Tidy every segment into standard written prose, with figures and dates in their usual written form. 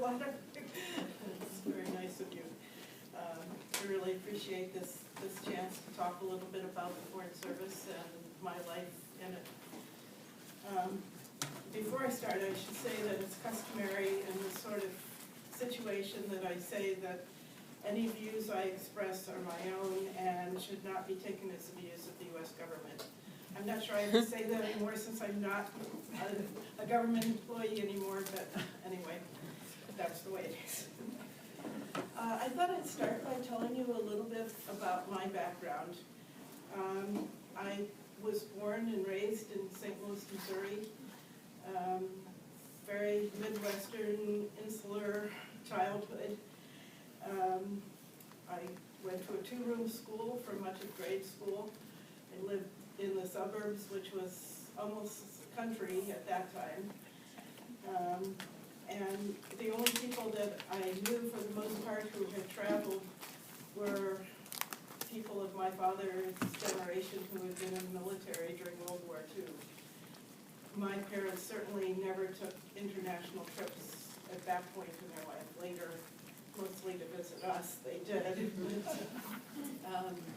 letter. It's very nice of you. I really appreciate this chance to talk a little bit about the Foreign Service and my life in it. Before I start, I should say that it's customary in this sort of situation that I say that any views I express are my own and should not be taken as the views of the U.S. government. I'm not sure I have to say that anymore since I'm not a government employee anymore, but anyway, that's the way it is. I thought I'd start by telling you a little bit about my background. I was born and raised in St. Louis, Missouri. Very Midwestern, insular childhood. I went to a two-room school for much of grade school. I lived in the suburbs, which was almost country at that time. And the only people that I knew for the most part who had traveled were people of my father's generation who had been in the military during World War II. My parents certainly never took international trips at that point in their life. Later, mostly to visit us, they did.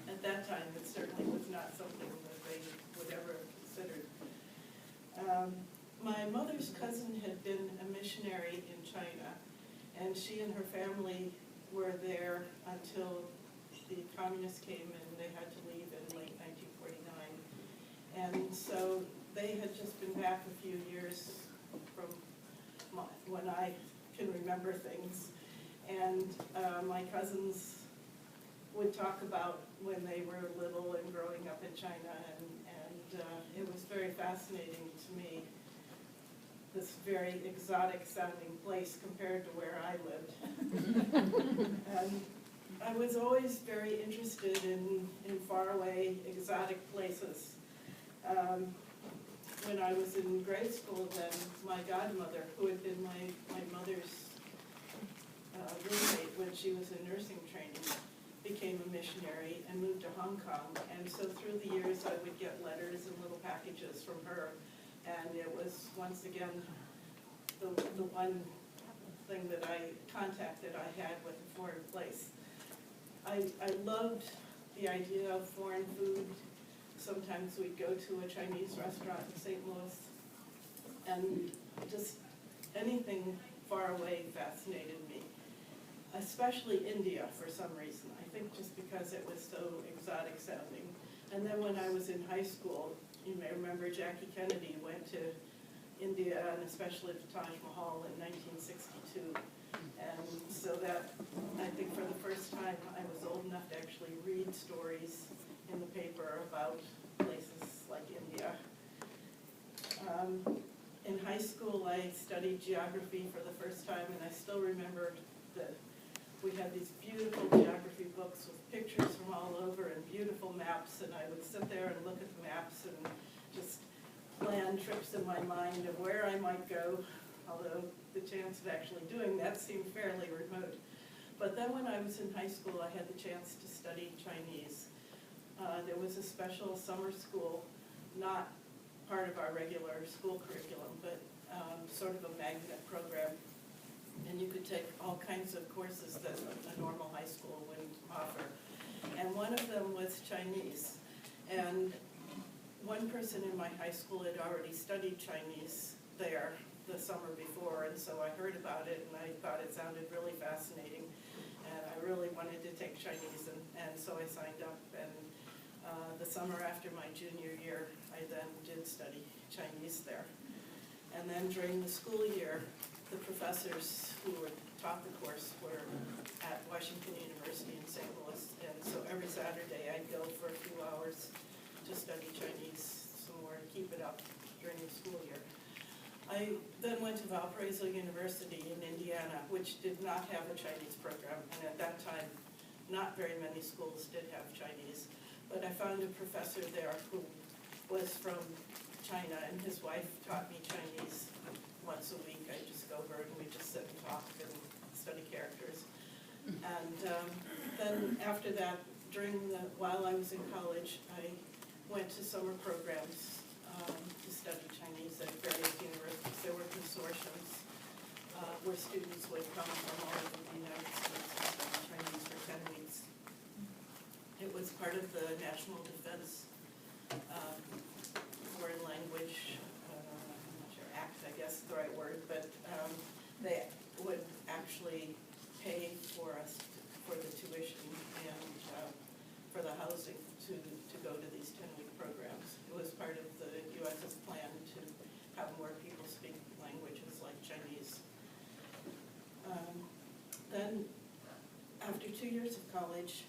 At that time, it certainly was not something that they would ever have considered. My mother's cousin had been a missionary in China, and she and her family were there until the communists came and they had to leave in late 1949. And so they had just been back a few years from when I can remember things. And my cousins would talk about when they were little and growing up in China, and it was very fascinating to me, this very exotic sounding place compared to where I lived. And I was always very interested in faraway exotic places. When I was in grade school then, my godmother, who had been my mother's roommate when she was in nursing training, became a missionary and moved to Hong Kong. And so through the years I would get letters and little packages from her. And it was, once again, the one thing that contact that I had with a foreign place. I loved the idea of foreign food. Sometimes we'd go to a Chinese restaurant in St. Louis, and just anything far away fascinated me, especially India for some reason. I think just because it was so exotic sounding. And then when I was in high school, you may remember Jackie Kennedy went to India, and especially the Taj Mahal in 1962. And so that, I think for the first time, I was old enough to actually read stories in the paper about places like India. In high school, I studied geography for the first time, and I still remember that we had these beautiful geography books with pictures from all over and beautiful maps, and I would sit there and look at the maps and just plan trips in my mind of where I might go, although the chance of actually doing that seemed fairly remote. But then when I was in high school, I had the chance to study Chinese. There was a special summer school, not part of our regular school curriculum, but sort of a magnet program. And you could take all kinds of courses that a normal high school wouldn't offer. And one of them was Chinese. And one person in my high school had already studied Chinese there the summer before, and so I heard about it, and I thought it sounded really fascinating. And I really wanted to take Chinese, and so I signed up. And the summer after my junior year, I then did study Chinese there. And then during the school year, the professors who taught the course were at Washington University in St. Louis, and so every Saturday I'd go for a few hours to study Chinese some more, to keep it up during the school year. I then went to Valparaiso University in Indiana, which did not have a Chinese program, and at that time, not very many schools did have Chinese. But I found a professor there who was from China, and his wife taught me Chinese once a week. I'd just go over and we'd just sit and talk and study characters. And then after that, while I was in college, I went to summer programs to study Chinese at various universities. There were consortiums where students would come from all over the United States and study Chinese for 10 weeks. It was part of the National Defense Foreign Language, I'm not sure, Act, I guess is the right word, but they would actually pay for us for the tuition and for the housing to go to these 10-week programs. It was part of the U.S.'s plan to have more people speak languages like Chinese. Then, after 2 years of college,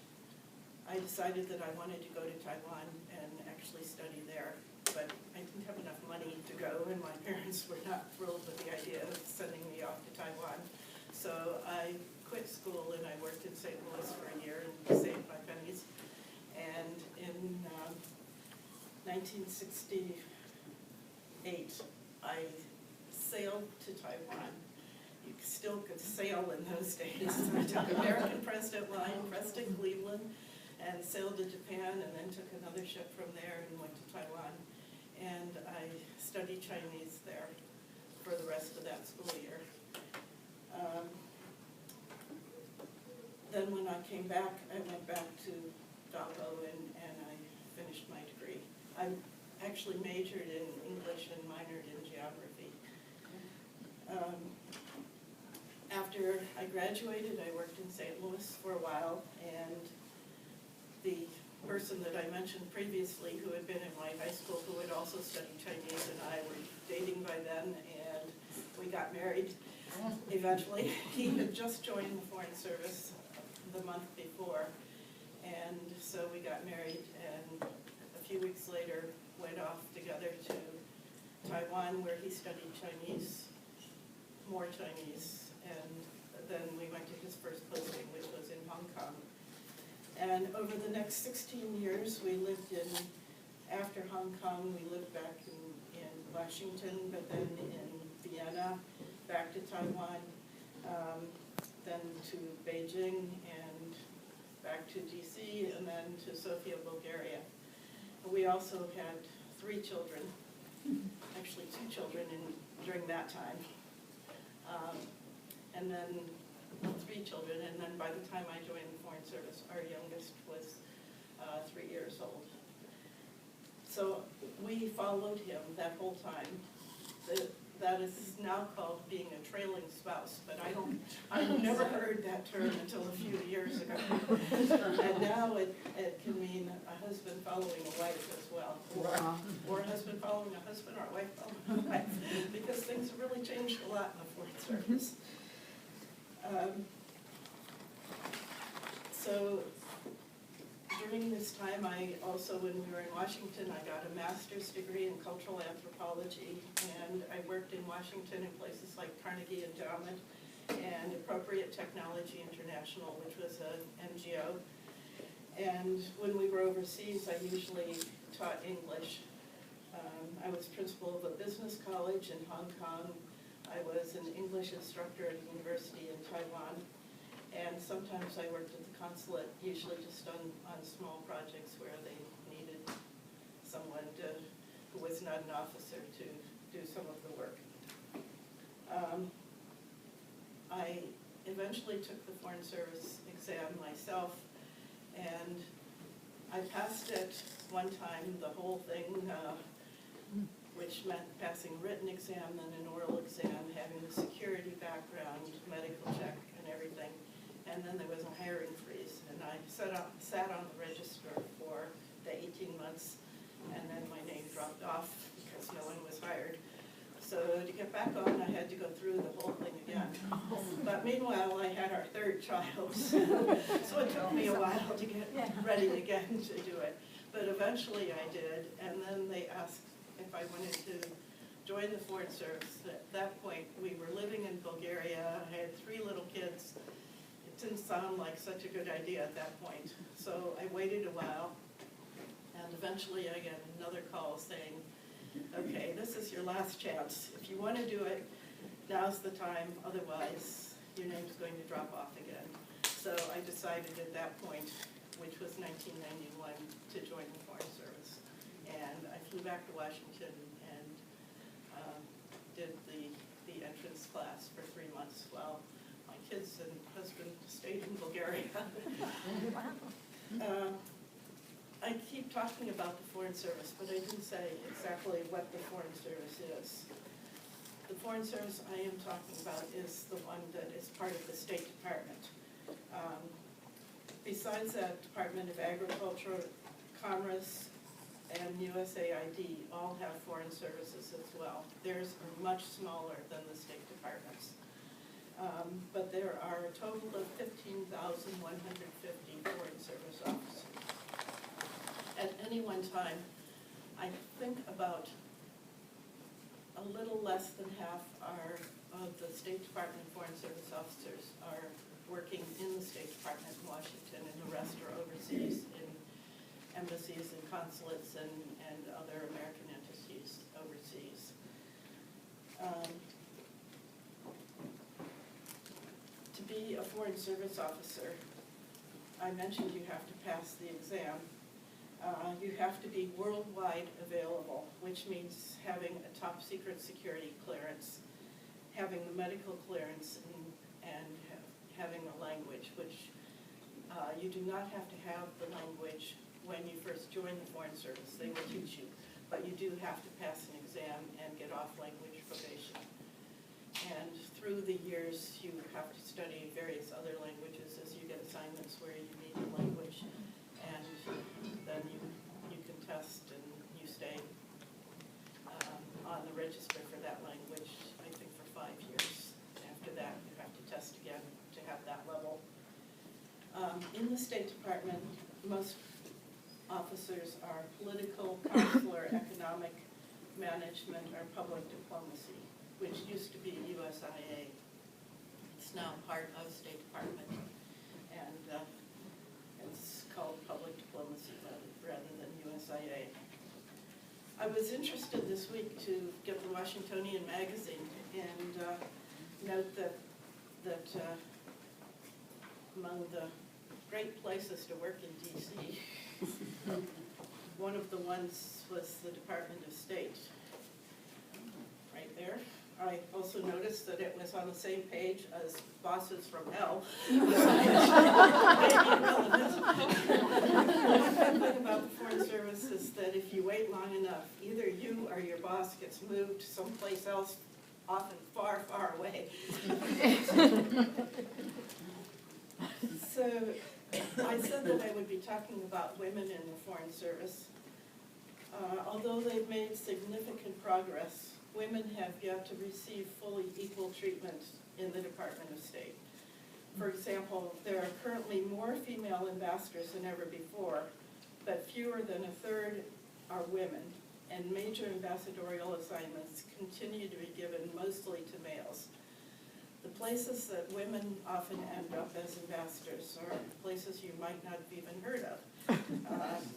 I decided that I wanted to go to Taiwan and actually study there, but I didn't have enough money to go, and my parents were not thrilled with the idea of sending me off to Taiwan. So I quit school and I worked in St. Louis for a year and saved my pennies. And in 1968, I sailed to Taiwan. You still could sail in those days. I took American President Line, Preston, Cleveland, and sailed to Japan, and then took another ship from there and went to Taiwan. And I studied Chinese there for the rest of that school year. Then when I came back, I went back to Dabo and I finished my degree. I actually majored in English and minored in geography. After I graduated, I worked in St. Louis for a while, and the person that I mentioned previously who had been in my high school who had also studied Chinese and I were dating by then, and we got married eventually. He had just joined the Foreign Service the month before, and so we got married, and a few weeks later went off together to Taiwan, where he studied Chinese, more Chinese, and then we went to his first posting, which was in Hong Kong. And over the next 16 years, we lived in, after Hong Kong, we lived back in Washington, but then in Vienna, back to Taiwan, then to Beijing, and back to DC, and then to Sofia, Bulgaria. We also had 3 children, actually 2 children during that time. And then 3 children, and then by the time I joined the Foreign Service, our youngest was 3 years old. So we followed him that whole time. That is now called being a trailing spouse, but I never heard that term until a few years ago. And now it can mean a husband following a wife as well, or a husband following a husband, or a wife following a wife, because things have really changed a lot in the Foreign Service. So during this time, I also, when we were in Washington, I got a master's degree in cultural anthropology, and I worked in Washington in places like Carnegie Endowment and Appropriate Technology International, which was an NGO. And when we were overseas, I usually taught English. I was principal of a business college in Hong Kong. I was an English instructor at a university in Taiwan. And sometimes I worked at the consulate, usually just on small projects where they needed someone who was not an officer to do some of the work. I eventually took the Foreign Service exam myself, and I passed it one time, the whole thing, which meant passing written exam, then an oral exam, having the security background, medical check, and everything. And then there was a hiring freeze, and I sat on the register for the 18 months, and then my name dropped off because no one was hired. So to get back on, I had to go through the whole thing again. But meanwhile, I had our 3rd child, so it took me a while to get ready again to do it. But eventually I did, and then they asked if I wanted to join the Foreign Service. At that point, we were living in Bulgaria. I had 3 little kids. Didn't sound like such a good idea at that point. So I waited a while, and eventually I got another call saying, okay, this is your last chance. If you want to do it, now's the time. Otherwise, your name's going to drop off again. So I decided at that point, which was 1991, to join the Foreign Service. And I flew back to Washington and did the entrance class for 3 months while kids and husband stayed in Bulgaria. I keep talking about the Foreign Service, but I didn't say exactly what the Foreign Service is. The Foreign Service I am talking about is the one that is part of the State Department. Besides that, Department of Agriculture, Commerce, and USAID all have foreign services as well. Theirs are much smaller than the State Department's. But there are a total of 15,150 foreign service officers. At any one time, I think about a little less than half of the State Department Foreign Service officers are working in the State Department in Washington, and the rest are overseas in embassies and consulates and other American entities overseas. To be a Foreign Service officer, I mentioned you have to pass the exam. You have to be worldwide available, which means having a top secret security clearance, having the medical clearance, and having a language, which you do not have to have the language when you first join the Foreign Service. They will teach you, but you do have to pass an exam and get off language probation. And through the years, you have to study various other languages as you get assignments where you need the language. And then you can test and you stay on the register for that language, I think, for 5 years. After that, you have to test again to have that level. In the State Department, most officers are political, consular, economic, management, or public diplomacy, which used to be USIA. It's now part of State Department, and it's called public diplomacy rather than USIA. I was interested this week to get the Washingtonian magazine and note that among the great places to work in D.C., one of the ones was the Department of State, right there. I also noticed that it was on the same page as Bosses from Hell. One thing about the Foreign Service is that if you wait long enough, either you or your boss gets moved someplace else, often far, far away. So I said that I would be talking about women in the Foreign Service. Although they've made significant progress, women have yet to receive fully equal treatment in the Department of State. For example, there are currently more female ambassadors than ever before, but fewer than a third are women, and major ambassadorial assignments continue to be given mostly to males. The places that women often end up as ambassadors are places you might not have even heard of.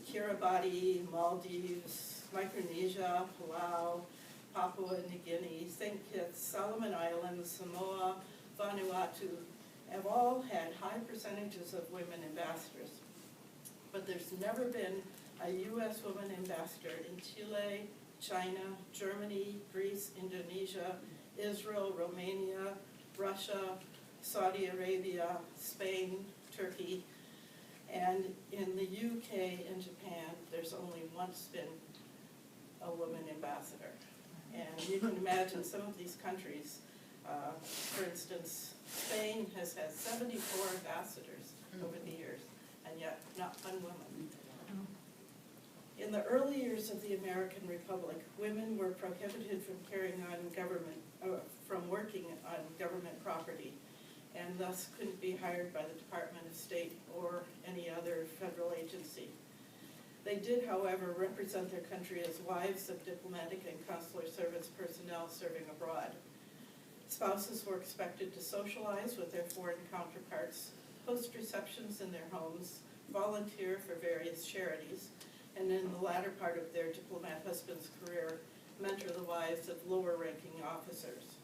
Kiribati, Maldives, Micronesia, Palau, Papua New Guinea, St. Kitts, Solomon Islands, Samoa, Vanuatu have all had high percentages of women ambassadors. But there's never been a U.S. woman ambassador in Chile, China, Germany, Greece, Indonesia, Israel, Romania, Russia, Saudi Arabia, Spain, Turkey, and in the UK and Japan, there's only once been a woman ambassador. And you can imagine some of these countries, for instance, Spain has had 74 ambassadors over the years, and yet not one woman. In the early years of the American Republic, women were prohibited from carrying on government, from working on government property, and thus couldn't be hired by the Department of State or any other federal agency. They did, however, represent their country as wives of diplomatic and consular service personnel serving abroad. Spouses were expected to socialize with their foreign counterparts, host receptions in their homes, volunteer for various charities, and in the latter part of their diplomat husband's career, mentor the wives of lower-ranking officers.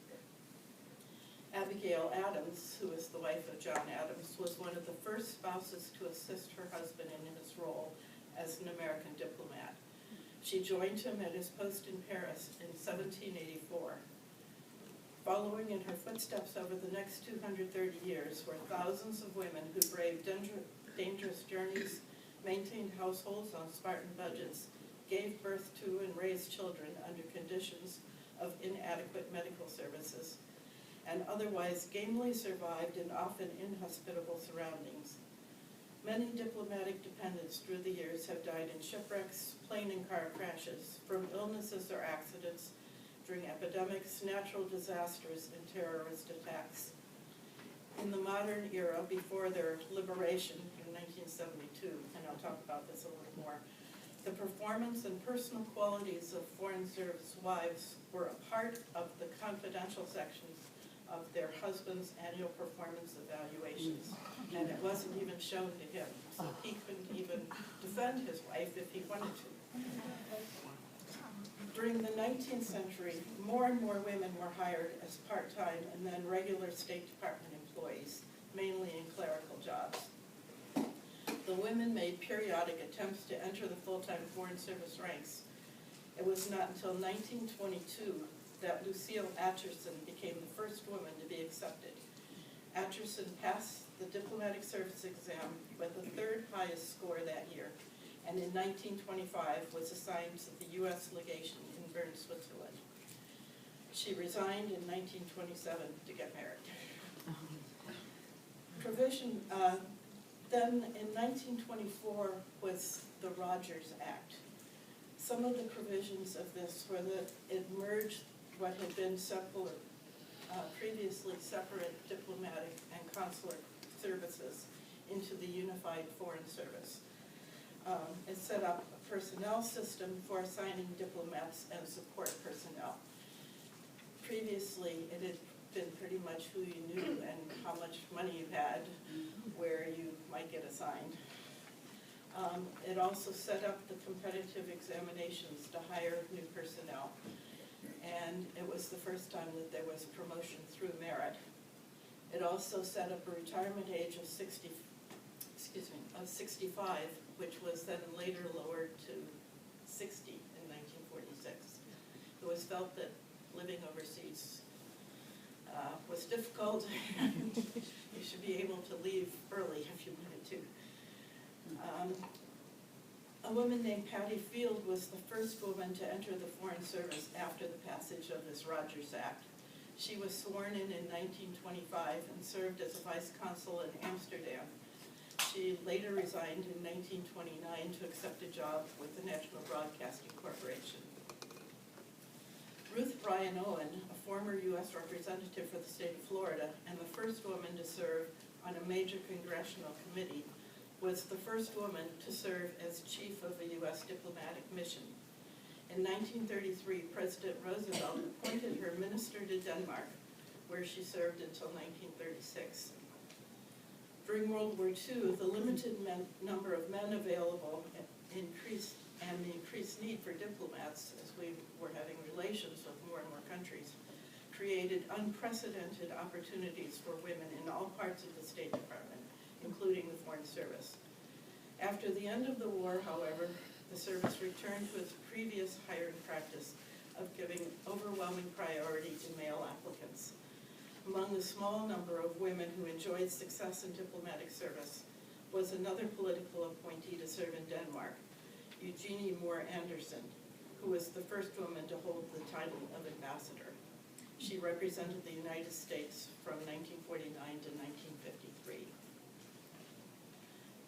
Abigail Adams, who is the wife of John Adams, was one of the first spouses to assist her husband in his role as an American diplomat. She joined him at his post in Paris in 1784. Following in her footsteps over the next 230 years were thousands of women who braved dangerous journeys, maintained households on Spartan budgets, gave birth to and raised children under conditions of inadequate medical services, and otherwise gamely survived in often inhospitable surroundings. Many diplomatic dependents through the years have died in shipwrecks, plane and car crashes, from illnesses or accidents, during epidemics, natural disasters, and terrorist attacks. In the modern era, before their liberation in 1972, and I'll talk about this a little more, the performance and personal qualities of Foreign Service wives were a part of the confidential sections of their husband's annual performance evaluations. And it wasn't even shown to him, so he couldn't even defend his wife if he wanted to. During the 19th century, more and more women were hired as part-time and then regular State Department employees, mainly in clerical jobs. The women made periodic attempts to enter the full-time Foreign Service ranks. It was not until 1922 that Lucille Atcherson became the first woman to be accepted. Atcherson passed the diplomatic service exam with the third highest score that year, and in 1925 was assigned to the U.S. legation in Bern, Switzerland. She resigned in 1927 to get married. Then in 1924 was the Rogers Act. Some of the provisions of this were that it merged what had been previously separate diplomatic and consular services into the unified Foreign Service. It set up a personnel system for assigning diplomats and support personnel. Previously, it had been pretty much who you knew and how much money you had, where you might get assigned. It also set up the competitive examinations to hire new personnel. And it was the first time that there was promotion through merit. It also set up a retirement age of 65, which was then later lowered to 60 in 1946. It was felt that living overseas was difficult, and you should be able to leave early if you wanted to. A woman named Patty Field was the first woman to enter the Foreign Service after the passage of this Rogers Act. She was sworn in 1925 and served as a vice consul in Amsterdam. She later resigned in 1929 to accept a job with the National Broadcasting Corporation. Ruth Bryan Owen, a former U.S. representative for the state of Florida and the first woman to serve on a major congressional committee, was the first woman to serve as chief of a U.S. diplomatic mission. In 1933, President Roosevelt appointed her minister to Denmark, where she served until 1936. During World War II, the limited number of men available increased, and the increased need for diplomats, as we were having relations with more and more countries, created unprecedented opportunities for women in all parts of the State Department, including the Foreign Service. After the end of the war, however, the service returned to its previous hiring practice of giving overwhelming priority to male applicants. Among the small number of women who enjoyed success in diplomatic service was another political appointee to serve in Denmark, Eugenie Moore Anderson, who was the first woman to hold the title of ambassador. She represented the United States from 1949 to 1953.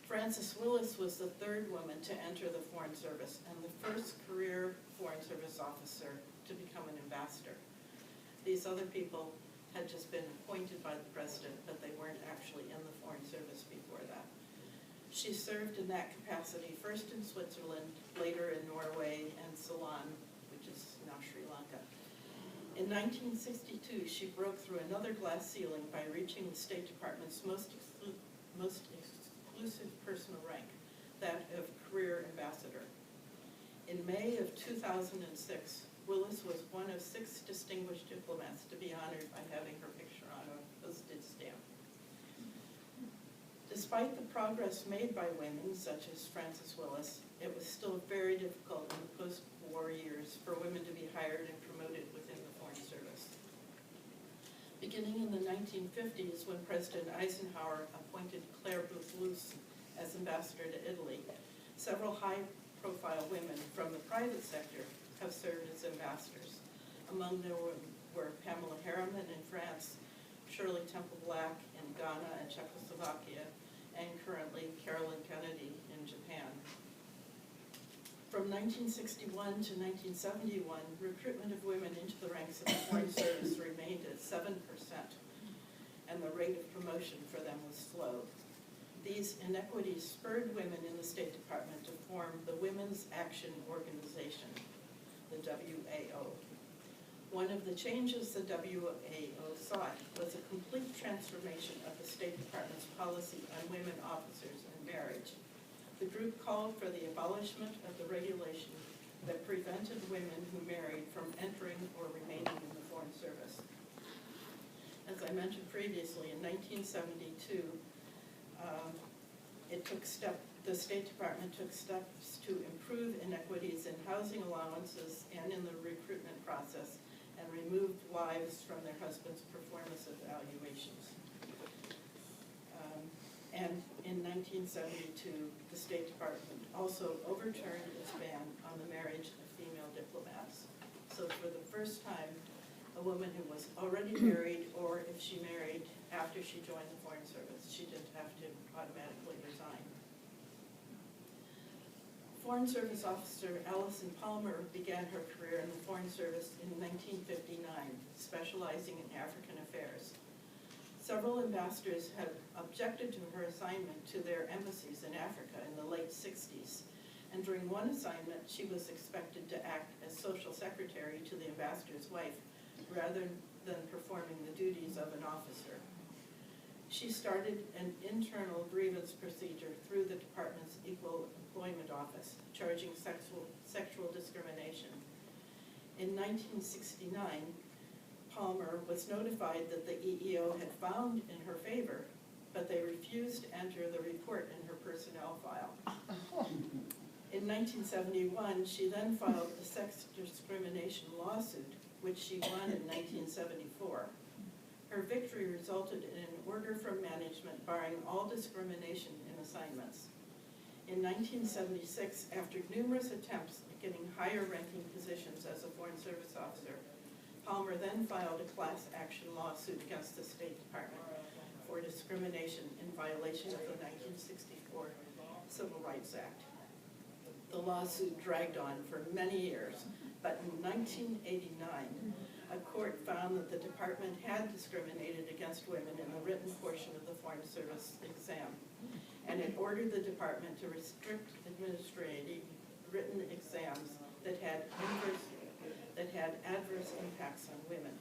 Frances Willis was the third woman to enter the Foreign Service and the first career Foreign Service officer to become an ambassador. These other people had just been appointed by the president, but they weren't actually in the Foreign Service before that. She served in that capacity first in Switzerland, later in Norway and Ceylon, which is now Sri Lanka. In 1962, she broke through another glass ceiling by reaching the State Department's most exclusive personal rank, that of career ambassador. In May of 2006, Willis was one of 6 distinguished diplomats to be honored by having her picture on a postage stamp. Despite the progress made by women, such as Frances Willis, it was still very difficult in the post-war years for women to be hired and promoted within the Foreign Service. beginning in the 1950s, when President Eisenhower appointed Claire Boothe-Luce as ambassador to Italy, several high-profile women from the private sector have served as ambassadors. Among them were Pamela Harriman in France, Shirley Temple Black in Ghana and Czechoslovakia, and currently Carolyn Kennedy in Japan. From 1961 to 1971, recruitment of women into the ranks of the Foreign Service remained at 7%, and the rate of promotion for them was slow. These inequities spurred women in the State Department to form the Women's Action Organization, the WAO. One of the changes the WAO sought was a complete transformation of the State Department's policy on women officers and marriage. The group called for the abolishment of the regulation that prevented women who married from entering or remaining in the Foreign Service. As I mentioned previously, in 1972, the State Department took steps to improve inequities in housing allowances and in the recruitment process, and removed wives from their husbands' performance evaluations. And in 1972, the State Department also overturned its ban on the marriage of female diplomats. So for the first time, a woman who was already married, or if she married after she joined the Foreign Service, she didn't have to automatically resign. Foreign Service officer Allison Palmer began her career in the Foreign Service in 1959, specializing in African affairs. Several ambassadors had objected to her assignment to their embassies in Africa in the late 60s, and during one assignment, she was expected to act as social secretary to the ambassador's wife, rather than performing the duties of an officer. She started an internal grievance procedure through the department's Equal Employment Office, charging sexual discrimination. In 1969, Palmer was notified that the EEO had found in her favor, but they refused to enter the report in her personnel file. In 1971, she then filed a sex discrimination lawsuit, which she won in 1974. Her victory resulted in an order from management barring all discrimination in assignments. In 1976, after numerous attempts at getting higher-ranking positions as a Foreign Service officer, Palmer then filed a class action lawsuit against the State Department for discrimination in violation of the 1964 Civil Rights Act. The lawsuit dragged on for many years, but in 1989, a court found that the department had discriminated against women in the written portion of the Foreign Service exam, and it ordered the department to restrict administrative written exams that had adverse impacts on women.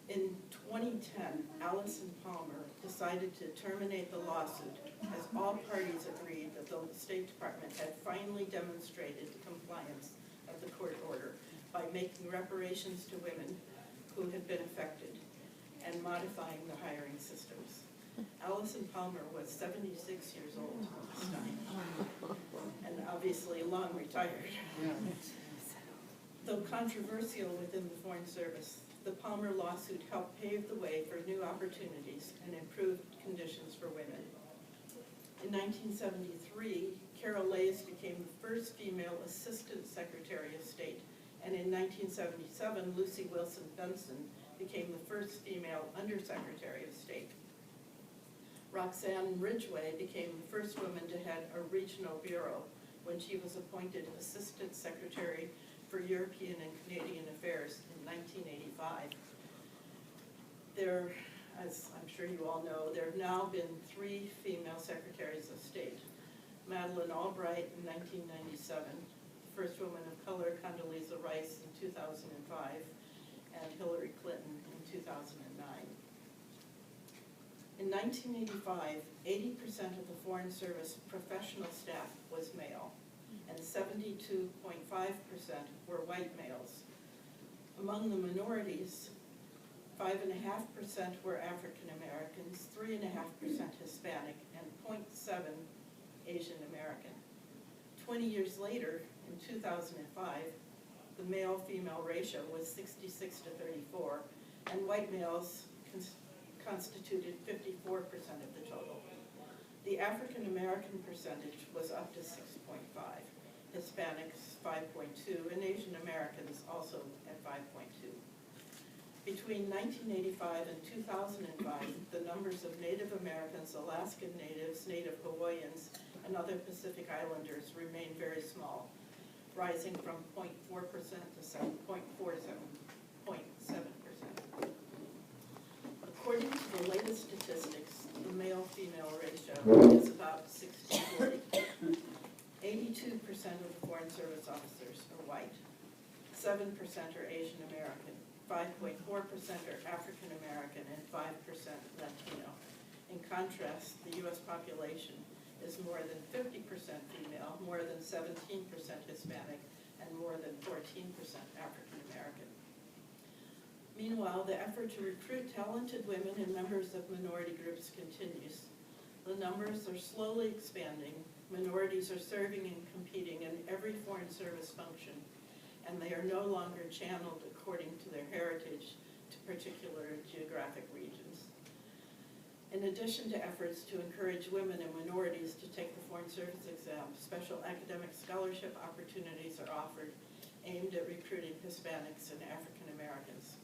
In 2010, Allison Palmer decided to terminate the lawsuit as all parties agreed that the State Department had finally demonstrated compliance of the court order by making reparations to women who had been affected and modifying the hiring systems. Allison Palmer was 76 years old at this time, and obviously long retired. Though controversial within the Foreign Service, the Palmer lawsuit helped pave the way for new opportunities and improved conditions for women. In 1973, Carol Leys became the first female Assistant Secretary of State, and in 1977, Lucy Wilson Benson became the first female Undersecretary of State. Roxanne Ridgway became the first woman to head a regional bureau when she was appointed Assistant Secretary for European and Canadian Affairs in 1985. There, as I'm sure you all know, there have now been 3 female Secretaries of State. Madeleine Albright in 1997, the first woman of color, Condoleezza Rice in 2005, and Hillary Clinton in 2009. In 1985, 80% of the Foreign Service professional staff was male, and 72.5% were white males. Among the minorities, 5.5% were African Americans, 3.5% Hispanic, and 0.7% Asian American. 20 years later, In 2005, the male-female ratio was 66 to 34, and white males constituted 54% of the total. The African American percentage was up to 6.5, Hispanics 5.2, and Asian Americans also at 5.2. Between 1985 and 2005, the numbers of Native Americans, Alaskan Natives, Native Hawaiians, and other Pacific Islanders remained very small, rising from 0.4% to 0.7%. According to the latest statistics, the male-female ratio is about 60-40. 82% of the Foreign Service officers are white, 7% are Asian American, 5.4% are African American, and 5% Latino. In contrast, the U.S. population is more than 50% female, more than 17% Hispanic, and more than 14% African American. Meanwhile, the effort to recruit talented women and members of minority groups continues. The numbers are slowly expanding. Minorities are serving and competing in every Foreign Service function, and they are no longer channeled according to their heritage to particular geographic regions. In addition to efforts to encourage women and minorities to take the Foreign Service exam, special academic scholarship opportunities are offered aimed at recruiting Hispanics and African Americans.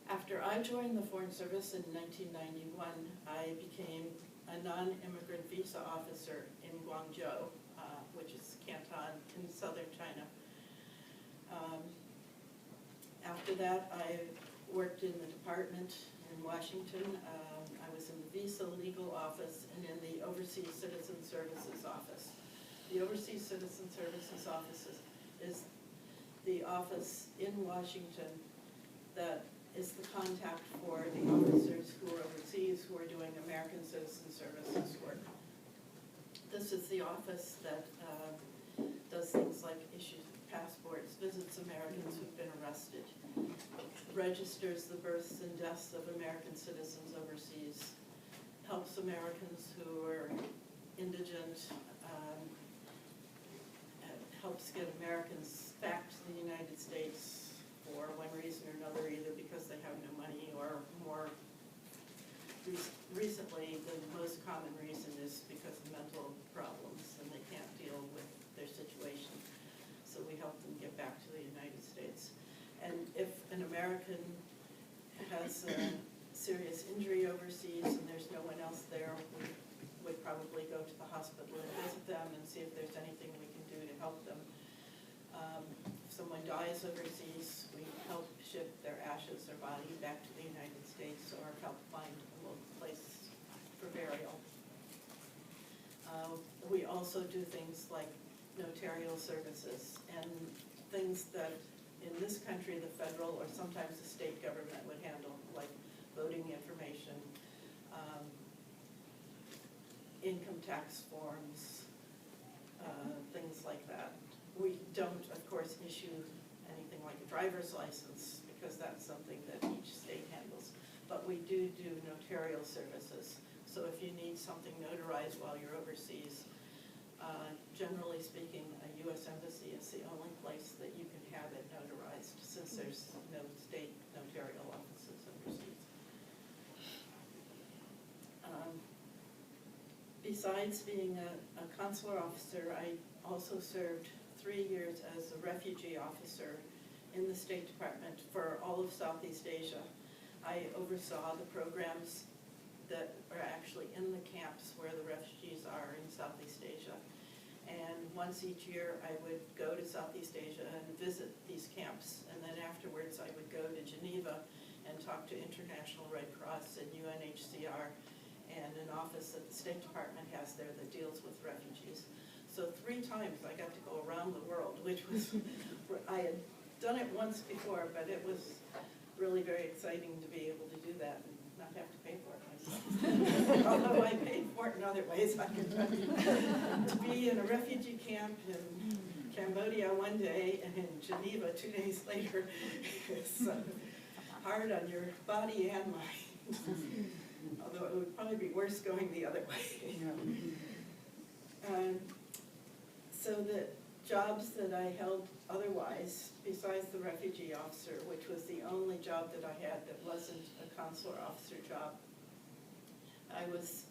After I joined the Foreign Service in 1991, I became a non-immigrant visa officer in Guangzhou, which is Canton in southern China. After that, I worked in the department in Washington. I was in the Visa Legal Office and in the Overseas Citizen Services Office. The Overseas Citizen Services Office is the office in Washington that is the contact for the officers who are overseas who are doing American Citizen Services work. This is the office that does things like issues passports, visits Americans who've been arrested, registers the births and deaths of American citizens overseas, helps Americans who are indigent, helps get Americans back to the United States for one reason or another, either because they have no money or more recently, the most common reason is because of mental problems and they can't deal with their situation. So we help them get back to the United States. And if an American has a serious injury overseas and there's no one else there, we would probably go to the hospital and visit them and see if there's anything we can do to help them. If someone dies overseas, we help ship their ashes or body back to the United States or help find a local place for burial. We also do things like notarial services and things that in this country the federal or sometimes the state government would handle, like voting information, income tax forms, things like that. We don't, of course, issue anything like a driver's license because that's something that each state handles. But we do notarial services. So if you need something notarized while you're overseas, generally speaking, a U.S. embassy is the only place that you can have it notarized since there's no state notarial offices overseas. Besides being a consular officer, I also served 3 years as a refugee officer in the State Department for all of Southeast Asia. I oversaw the programs that are actually in the camps where the refugees are in Southeast Asia. And once each year I would go to Southeast Asia and visit these camps, and then afterwards I would go to Geneva and talk to International Red Cross and UNHCR and an office that the State Department has there that deals with refugees. So 3 times I got to go around the world, which was, I had done it once before, but it was really very exciting to be able to do that and not have to pay for it myself. Although I paid for it in other ways, I can tell you. To be in a refugee camp in Cambodia one day and in Geneva 2 days later is hard on your body and mind. Although it would probably be worse going the other way. So the jobs that I held otherwise, besides the refugee officer, which was the only job that I had that wasn't a consular officer job, I was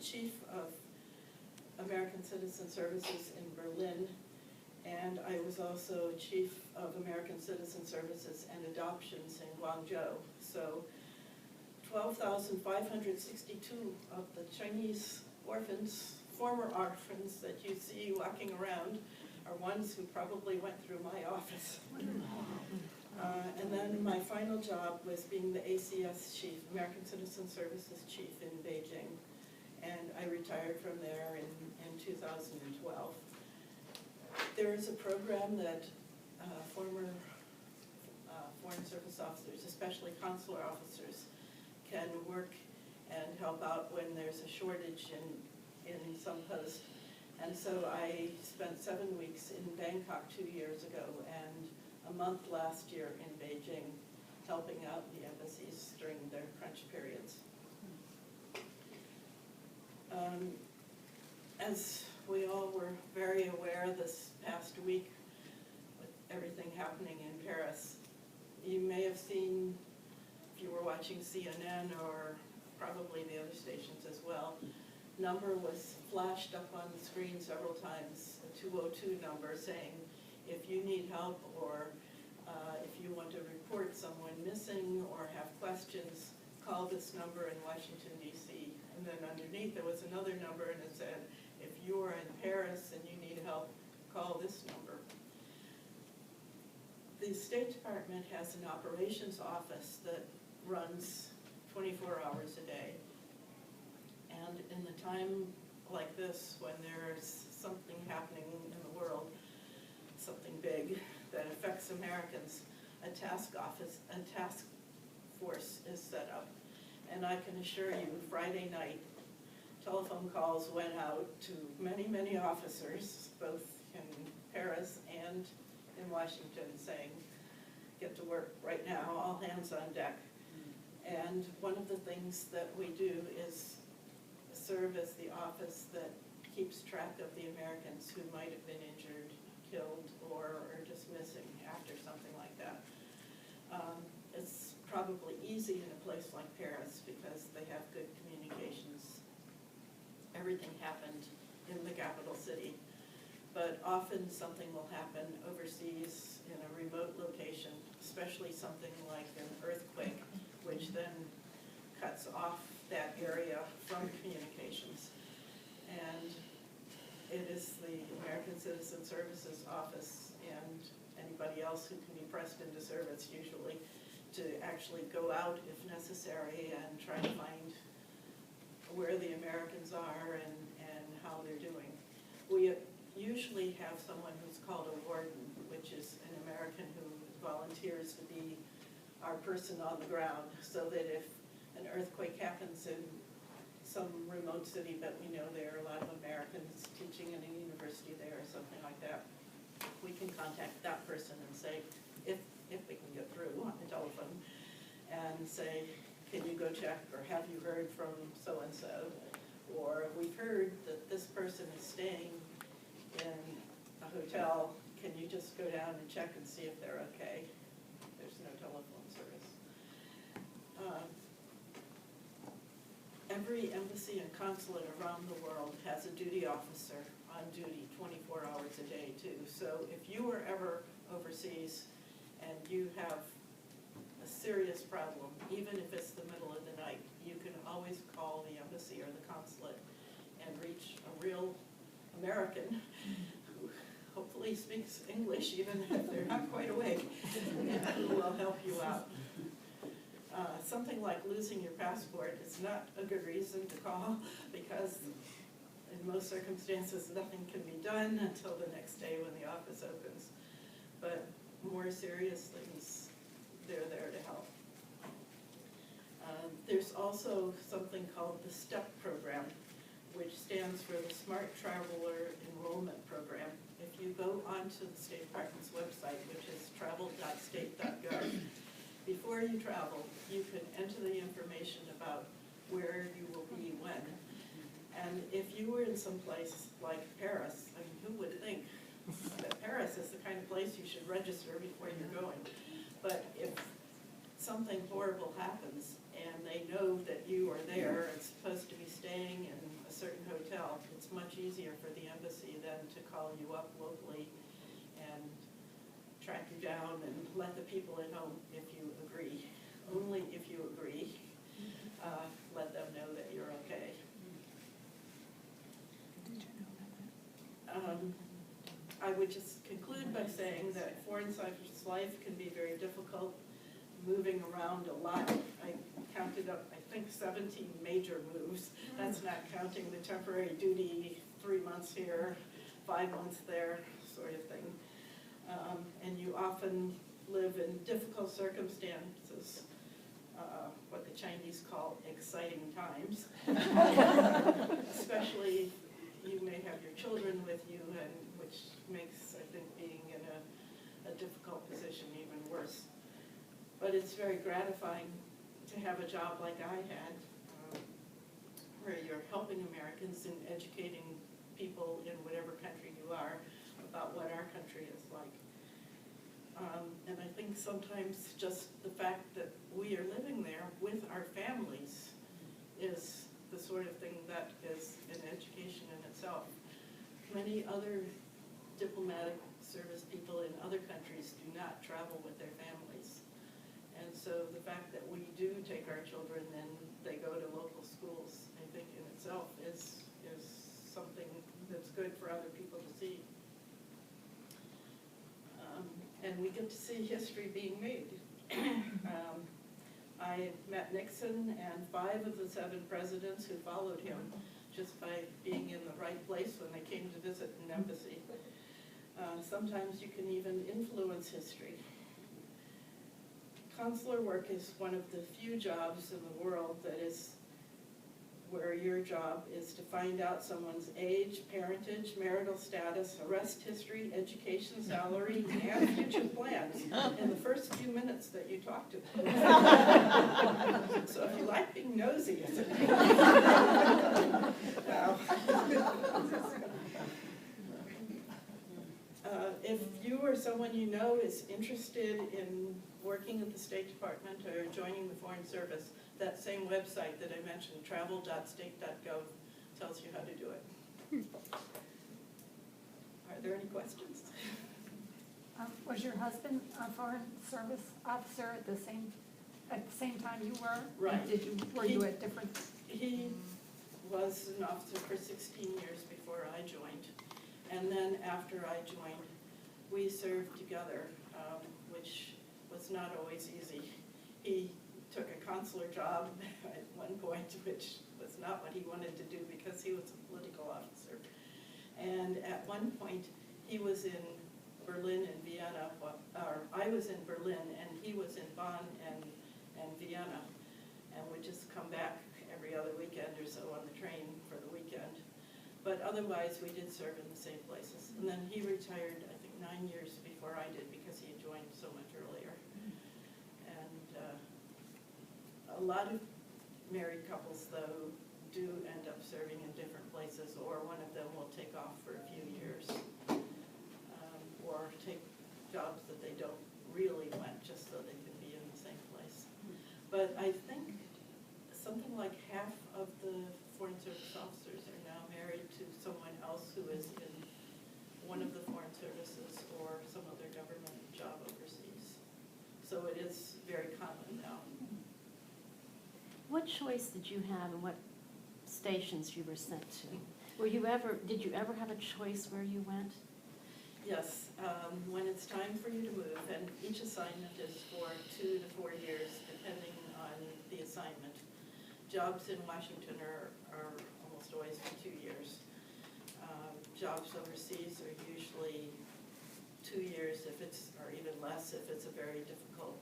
chief of American Citizen Services in Berlin, and I was also chief of American Citizen Services and Adoptions in Guangzhou. So 12,562 of the Chinese orphans, former orphans that you see walking around, are ones who probably went through my office. And then my final job was being the ACS chief, American Citizen Services chief in Beijing. And I retired from there in 2012. There is a program that former Foreign Service officers, especially consular officers, can work and help out when there's a shortage in some post. And so I spent 7 weeks in Bangkok 2 years ago and a month last year in Beijing, helping out the embassies during their crunch periods. As we all were very aware this past week with everything happening in Paris, you may have seen, if you were watching CNN or probably the other stations as well, number was flashed up on the screen several times, a 202 number saying, if you need help or if you want to report someone missing or have questions, call this number in Washington, D.C. And then underneath there was another number and it said, if you are in Paris and you need help, call this number. The State Department has an operations office that runs 24 hours a day. And in a time like this, when there's something happening in the world, something big that affects Americans, a task force is set up. And I can assure you, Friday night, telephone calls went out to many, many officers, both in Paris and in Washington, saying, get to work right now, all hands on deck. And one of the things that we do is serve as the office that keeps track of the Americans who might have been injured, killed, or are just missing after something like that. It's probably easy in a place like Paris because they have good communications. Everything happened in the capital city, but often something will happen overseas in a remote location, especially something like an earthquake, which then cuts off that area from communications. And it is the American Citizen Services Office and anybody else who can be pressed into service usually to actually go out if necessary and try to find where the Americans are and how they're doing. We usually have someone who's called a warden, which is an American who volunteers to be our person on the ground, so that if an earthquake happens in some remote city, but we know there are a lot of Americans teaching in a university there or something like that, we can contact that person and say, if we can get through on the telephone, and say, can you go check, or have you heard from so-and-so, or we've heard that this person is staying in a hotel, can you just go down and check and see if they're okay? There's no telephone service. Every embassy and consulate around the world has a duty officer on duty 24 hours a day too. So if you were ever overseas and you have a serious problem, even if it's the middle of the night, you can always call the embassy or the consulate and reach a real American who hopefully speaks English, even if they're not quite awake, and who will help you out. Something like losing your passport is not a good reason to call, because in most circumstances nothing can be done until the next day when the office opens. But more serious things, they're there to help. There's also something called the STEP program, which stands for the Smart Traveler Enrollment Program. If you go onto the State Department's website, which is travel.state.gov, before you travel, you can enter the information about where you will be when, And if you were in some place like Paris, I mean, who would think that Paris is the kind of place you should register before you're going? But if something horrible happens and they know that you are there and supposed to be staying in a certain hotel, it's much easier for the embassy then to call you up locally and track you down and let the people at home, if you agree, only if you agree, let them know that you're okay. I would just conclude by saying that foreign service life can be very difficult, moving around a lot. I counted up, I think, 17 major moves. That's not counting the temporary duty, 3 months here, 5 months there, sort of thing. And you often live in difficult circumstances, what the Chinese call exciting times. Especially, you may have your children with you, and which makes, I think, being in a difficult position even worse. But it's very gratifying to have a job like I had, where you're helping Americans and educating people in whatever country you are about what our country is like. And I think sometimes just the fact that we are living there with our families is the sort of thing that is an education in itself. Many other diplomatic service people in other countries do not travel with their families. And so the fact that we do take our children and they go to local schools, I think in itself is something that's good for other people to see. And we get to see history being made. I met Nixon and 5 of the 7 presidents who followed him just by being in the right place when they came to visit an embassy. Sometimes you can even influence history. Consular work is one of the few jobs in the world that is where your job is to find out someone's age, parentage, marital status, arrest history, education, salary, and future plans in the first few minutes that you talk to them. So if you like being nosy, it's okay. Wow. If you or someone you know is interested in working at the State Department or joining the Foreign Service, that same website that I mentioned, travel.state.gov, tells you how to do it. Are there any questions? Was your husband a Foreign Service officer at the same time you were? Right. Were you at different? He was an officer for 16 years before I joined. And then after I joined, we served together, which was not always easy. He took a consular job at one point, which was not what he wanted to do because he was a political officer. And at one point, he was in Berlin and Vienna, or I was in Berlin, and he was in Bonn and Vienna, and would just come back every other weekend or so on the train for the weekend. But otherwise, we did serve in the same places. And then he retired, I think, 9 years before I did because he had joined so much earlier. And a lot of married couples, though, do end up serving in different places, or one of them will take off for a few years, or take jobs that they don't really want just so they can be in the same place. But I think something like half of the Foreign Service officers are now married to someone else who is in one of the foreign services or some other government job overseas. So it is very common now. What choice did you have in what stations you were sent to? Did you ever have a choice where you went? Yes, when it's time for you to move, and each assignment is for 2 to 4 years, depending on the assignment. Jobs in Washington are almost always for 2 years. Jobs overseas are usually 2 years, or even less if it's a very difficult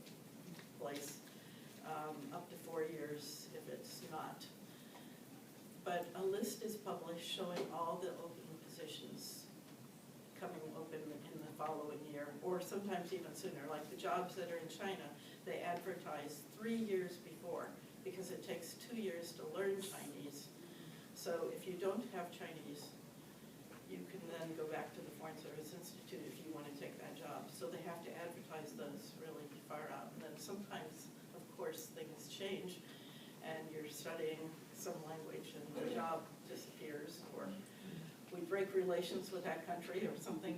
place. Up to 4 years if it's not. But a list is published showing all the open positions coming open in the following year, or sometimes even sooner. Like the jobs that are in China, they advertise 3 years before because it takes 2 years to learn Chinese. So if you don't have Chinese, you can then go back to the Foreign Service Institute if you want to take that job. So they have to advertise those really far out. And then sometimes, of course, things change and you're studying some language and the job disappears, or we break relations with that country or something.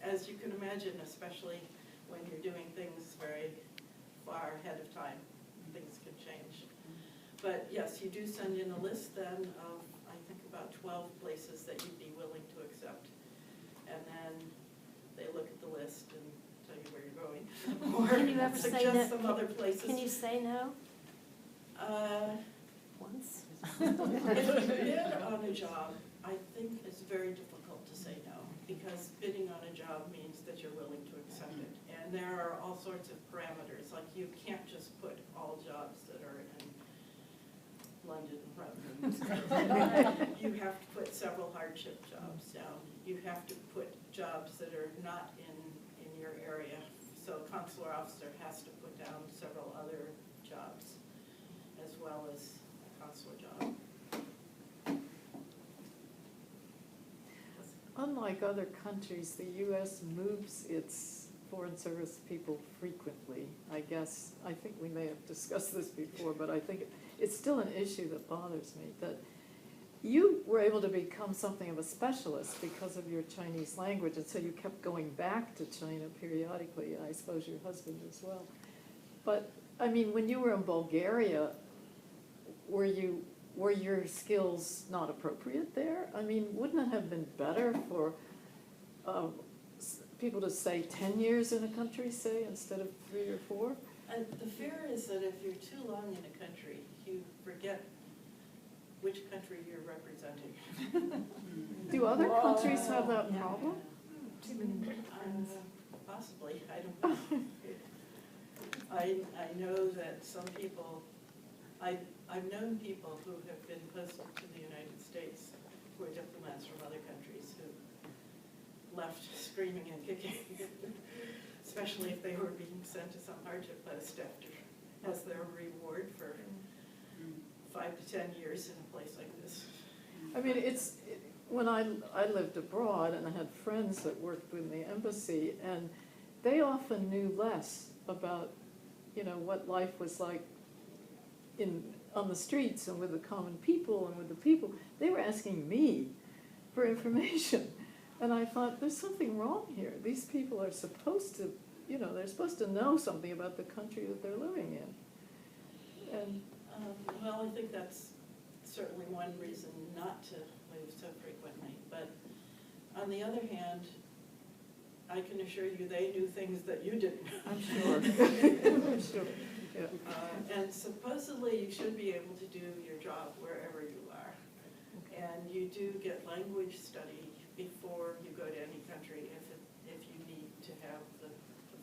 As you can imagine, especially when you're doing things very far ahead of time, things can change. But yes, you do send in a list then of, I think, about 12 places that you'd be willing to accept. And then they look at the list and tell you where you're going. Or Can you ever say no? suggest some other places. Can you say no? Once? If you bid on a job, I think it's very difficult to say no, because bidding on a job means that you're willing to accept it. And there are all sorts of parameters, like you can't just put all jobs that are in London rather than you have to put several hardship jobs down. You have to put jobs that are not in your area. So a consular officer has to put down several other jobs as well as a consular job. Unlike other countries, the U.S. moves its Foreign Service people frequently. I think we may have discussed this before, but I think it's still an issue that bothers me, that you were able to become something of a specialist because of your Chinese language, and so you kept going back to China periodically, and I suppose your husband as well. But, I mean, when you were in Bulgaria, were your skills not appropriate there? I mean, wouldn't it have been better for people to stay 10 years in a country, say, instead of 3 or 4? The fear is that if you're too long in a country, you forget which country you're representing. Do other countries have that problem? Too many friends. Possibly, I don't know. I know that some people, I've known people who have been posted to the United States who are diplomats from other countries who left screaming and kicking, especially if they were being sent to some hardship list as their reward for 5 to 10 years in a place like this. I mean, when I lived abroad and I had friends that worked with the embassy, and they often knew less about, what life was like on the streets and with the common people and with the people. They were asking me for information. And I thought, there's something wrong here. These people are supposed to, they're supposed to know something about the country that they're living in. And well, I think that's certainly one reason not to move so frequently. But on the other hand, I can assure you they knew things that you didn't. I'm sure. I'm sure. Yeah. And supposedly you should be able to do your job wherever you are. And you do get language study before you go to any country if you need to have the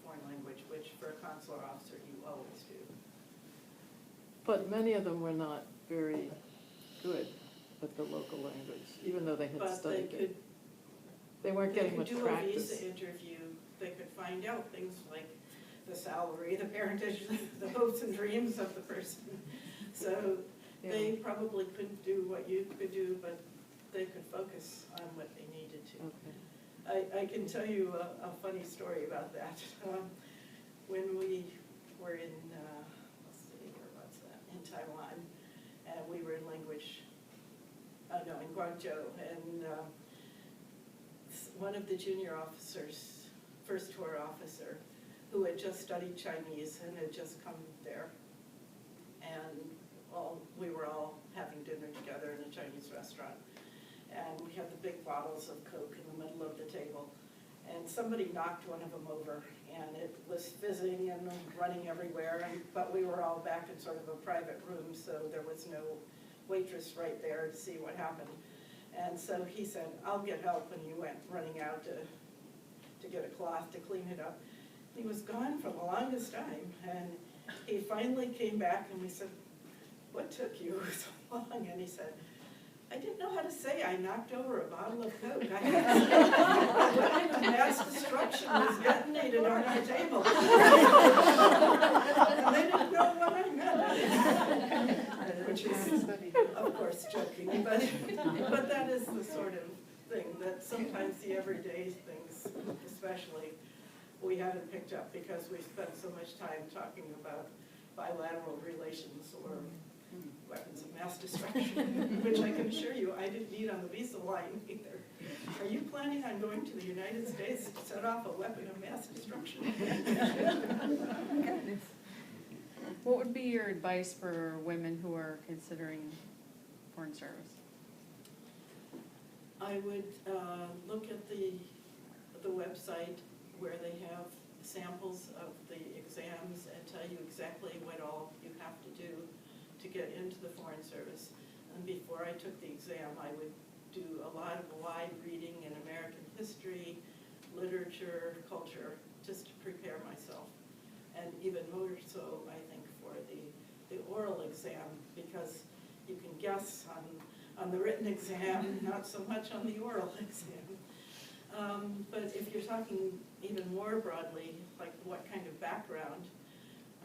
foreign language, which for a consular officer you always do. But many of them were not very good at the local language, even though they had studied it. They weren't getting much practice. They could do a visa interview. They could find out things like the salary, the parentage, the hopes and dreams of the person. So they probably couldn't do what you could do, but they could focus on what they needed to. Okay. I can tell you a funny story about that. When we were in, let's see, where was that? In Taiwan, and we were in in Guangzhou, and one of the junior officers, first tour officer, who had just studied Chinese and had just come there, and we were all having dinner together in a Chinese restaurant. And we had the big bottles of Coke in the middle of the table. And somebody knocked one of them over, and it was fizzing and running everywhere. But we were all back in sort of a private room, so there was no waitress right there to see what happened. And so he said, "I'll get help," and he went running out to get a cloth to clean it up. He was gone for the longest time, and he finally came back, and we said, "What took you so long?" And he said, "I didn't know how to say I knocked over a bottle of Coke. I had to say a weapon of mass destruction was detonated on our table." And they didn't know what I meant. Which is, of course, just joking, but that is the sort of thing that sometimes the everyday things, especially, we haven't picked up because we spent so much time talking about bilateral relations or weapons of mass destruction, which I can assure you I didn't need on the visa line either. Are you planning on going to the United States to set off a weapon of mass destruction? What would be your advice for women who are considering foreign service? I would look at the website where they have samples of the exams and tell you exactly what all you have to do to get into the Foreign Service. And before I took the exam, I would do a lot of wide reading in American history, literature, culture, just to prepare myself. And even more so, I think, for the oral exam, because you can guess on the written exam, not so much on the oral exam. But if you're talking even more broadly, like what kind of background,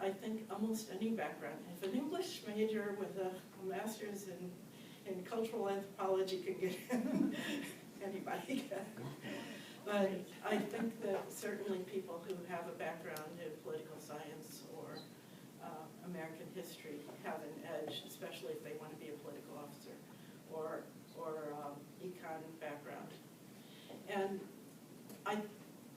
I think almost any background. If an English major with a master's in cultural anthropology can get in, anybody can. But I think that certainly people who have a background in political science or American history have an edge, especially if they want to be a political officer or econ background. And I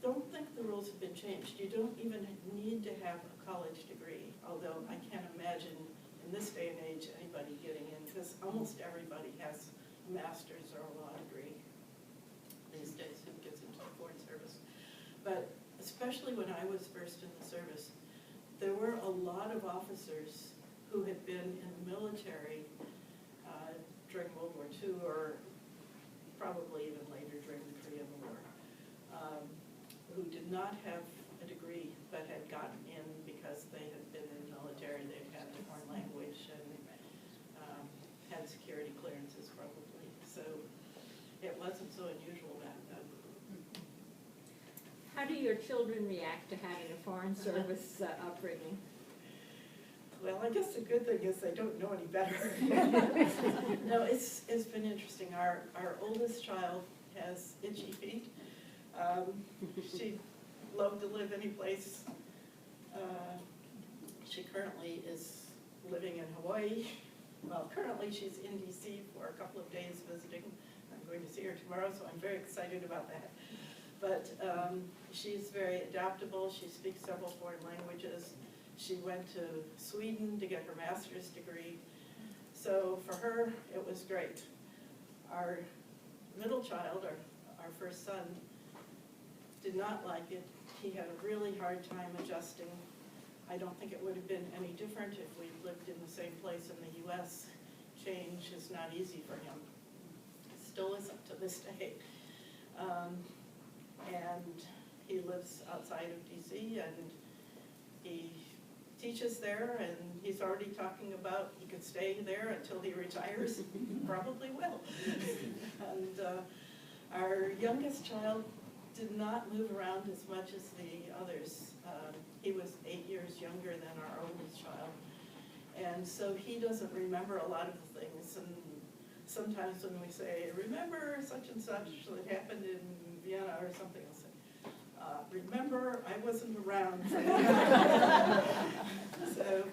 don't think the rules have been changed. You don't even need to have a college degree, although I can't imagine in this day and age anybody getting in, because almost everybody has a master's or a law degree these days who gets into the Foreign Service. But especially when I was first in the service, there were a lot of officers who had been in the military during World War II, or probably even later during the Korean War, who did not have a degree but had gotten in because they had been in the military, they'd had a foreign language, and had security clearances probably. So it wasn't so unusual back then. How do your children react to having a foreign service upbringing? Well, I guess the good thing is they don't know any better. No, it's been interesting. Our oldest child has itchy feet. She'd love to live any place. She currently is living in Hawaii. Well, currently she's in DC for a couple of days visiting. I'm going to see her tomorrow, so I'm very excited about that. But she's very adaptable. She speaks several foreign languages. She went to Sweden to get her master's degree. So for her, it was great. Our middle child, our first son, did not like it. He had a really hard time adjusting. I don't think it would have been any different if we lived in the same place in the US. Change is not easy for him. It still isn't to this day. And he lives outside of DC, and he teaches there, and he's already talking about he could stay there until he retires. Probably will. And our youngest child did not move around as much as the others. He was 8 years younger than our oldest child. And so he doesn't remember a lot of the things. And sometimes when we say, remember such and such that happened in Vienna or something, I'll say, remember, I wasn't around for that. So,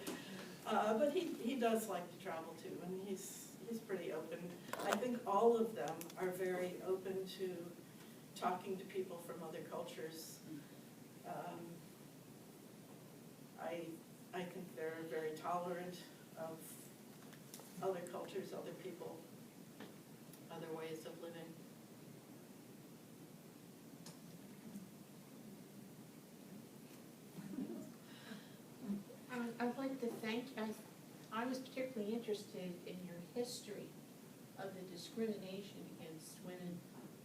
but he does like to travel too, and he's pretty open. I think all of them are very open to talking to people from other cultures. I think they're very tolerant of other cultures, other people, other ways of living. I'd like to thank, I was particularly interested in your history of the discrimination against women.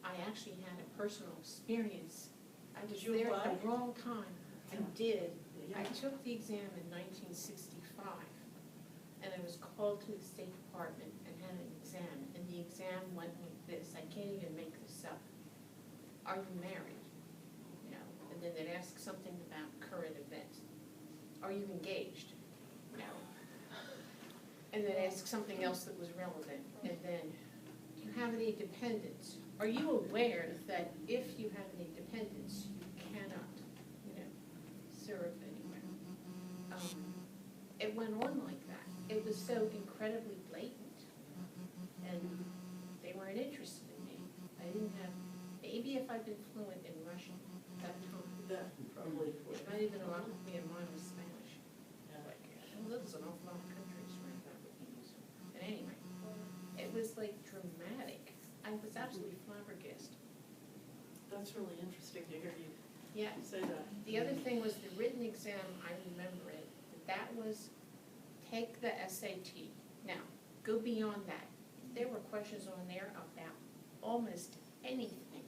I actually had a personal experience. I was Did you there apply? at the wrong time. I did. Yeah. I took the exam in 1965, and I was called to the State Department and had an exam, and the exam went like this. I can't even make this up. Are you married? No. And then they'd ask something about current events. Are you engaged? No. and then ask something else that was relevant, and then, do you have any dependents? Are you aware that if you have any dependents, you cannot, serve anywhere? It went on like that. It was so incredibly blatant, and they weren't interested in me. I didn't have, maybe if I'd been fluent in Russian at that time, That probably it would. might even allow me in mine was Spanish. Like, well, there's an awful lot of countries where that would be useful. But anyway, it was like dramatic. I was absolutely flabbergasted. That's really interesting to hear you Yeah. say that. The other thing was the written exam, I remember it, that was take the SAT. Now, go beyond that. There were questions on there about almost anything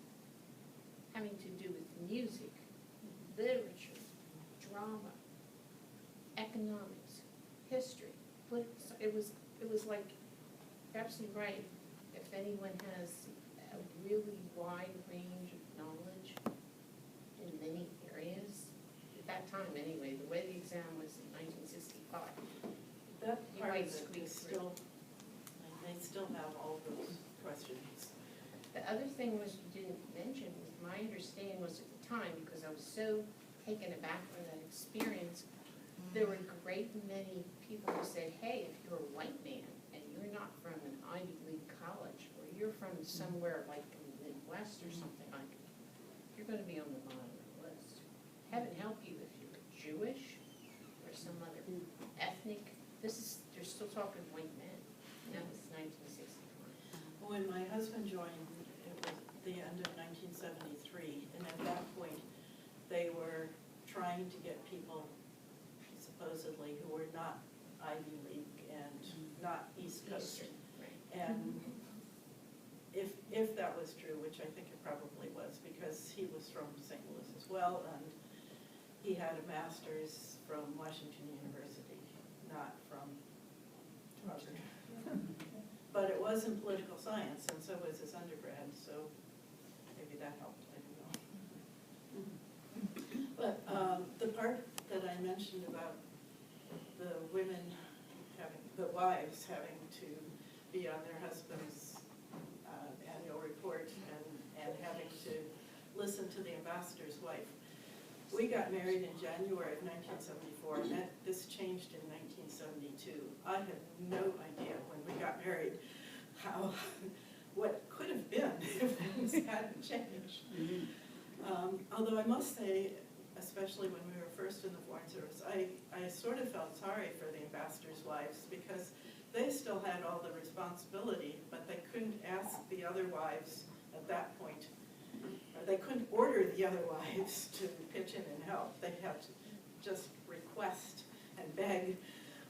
having to do with music, literature, drama, economics, history, politics. It was like, you're absolutely right. If anyone has a really wide range of knowledge in many areas, at that time anyway, the way the exam was in 1965. That You part of might it squeak is through. still, they still have all those questions. The other thing was you didn't mention, was my understanding was at the time, because I was so taken aback by that experience, there were a great many people who said, hey, if you're a white man and you're not from an Ivy League college, or you're from somewhere like in the Midwest or something like, you're gonna be on the bottom of the list. Heaven help you if you're Jewish or some other ethnic, they're still talking white men. That was 1965. When my husband joined, it was the end of 1973, and at that point, they were trying to get people supposedly who were not Ivy League and not East Coast. Eastern, right. And if that was true, which I think it probably was, because he was from St. Louis as well, and he had a master's from Washington University, not from Harvard. But it was in political science, and so was his undergrad, so maybe that helped, I don't know. But the part that I mentioned about the women having, the wives having to be on their husband's annual report and having to listen to the ambassador's wife. We got married in January of 1974, and this changed in 1972. I had no idea when we got married what could have been if things hadn't changed. Although I must say, especially when we were first in the Foreign Service, I sort of felt sorry for the ambassadors' wives because they still had all the responsibility, but they couldn't ask the other wives at that point. They couldn't order the other wives to pitch in and help. They had to just request and beg,